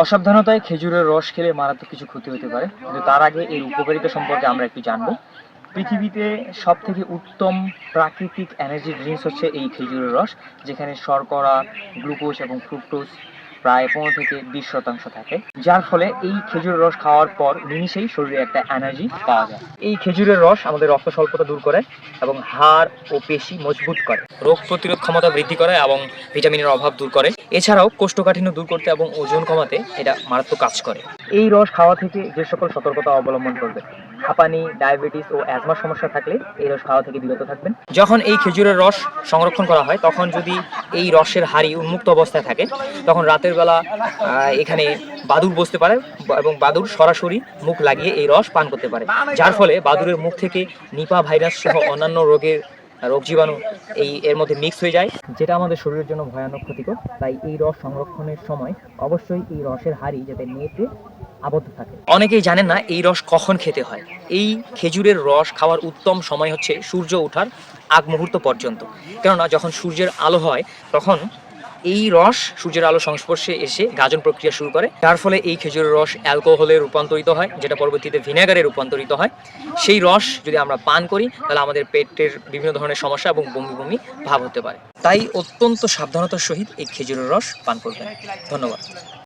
অসাবধানতায় খেজুরের রস খেলে মারাত্মক কিছু ক্ষতি হতে পারে, কিন্তু তার আগে এর উপকারিতা সম্পর্কে আমরা একটু জানবো। পৃথিবীতে সব থেকে উত্তম প্রাকৃতিক এনার্জি ড্রিঙ্কস হচ্ছে এই খেজুরের রস, যেখানে শর্করা, গ্লুকোজ এবং ফ্রুক্টোজ প্রায় 15 থেকে 20% থাকে, যার ফলে এই খেজুরের রস খাওয়ার পর নিমিষেই শরীরে একটা এনার্জি পাওয়া যায়। এই খেজুরের রস আমাদের রক্ত স্বল্পতা দূর করে এবং হাড় ও পেশি মজবুত করে, রোগ প্রতিরোধ ক্ষমতা বৃদ্ধি করে এবং ভিটামিনের অভাব দূর করে। এছাড়াও কোষ্ঠকাঠিন্য দূর করতে এবং ওজন কমাতে এটা মারাত্মক কাজ করে। এই রস খাওয়া থেকে যে সকল সতর্কতা অবলম্বন করবে, হাঁপানি, ডায়াবেটিস ও অ্যাজমার সমস্যা থাকলে এই রস খাওয়া থেকে বিরত থাকবেন। যখন এই খেজুরের রস সংরক্ষণ করা হয়, তখন যদি এই রসের হাঁড়ি উন্মুক্ত অবস্থায় থাকে, তখন রাতের বেলা এখানে বাদুড় বসতে পারে এবং বাদুড় সরাসরি মুখ লাগিয়ে এই রস পান করতে পারে, যার ফলে বাদুড়ের মুখ থেকে নিপা ভাইরাস সহ অন্যান্য রোগ জীবাণু এর মধ্যে মিক্স হয়ে যায়, যেটা আমাদের শরীরের জন্য ভয়ানক ক্ষতিকর। তাই এই রস সংরক্ষণের সময় অবশ্যই এই রসের হাঁড়ি যাতে নেটে আবদ্ধ থাকে। অনেকেই জানেন না এই রস কখন খেতে হয়। এই খেজুরের রস খাওয়ার উত্তম সময় হচ্ছে সূর্য ওঠার আগ মুহূর্ত পর্যন্ত, কেননা যখন সূর্যের আলো হয় তখন এই রস সূর্যের আলো সংস্পর্শে এসে গাজন প্রক্রিয়া শুরু করে, যার ফলে এই খেজুরের রস অ্যালকোহলে রূপান্তরিত হয়, যেটা পরবর্তীতে ভিনেগারে রূপান্তরিত হয়। সেই রস যদি আমরা পান করি তাহলে আমাদের পেটের বিভিন্ন ধরনের সমস্যা এবং বমি বমি ভাব হতে পারে। তাই অত্যন্ত সাবধানতার সহিত এই খেজুরের রস পান করবেন। ধন্যবাদ।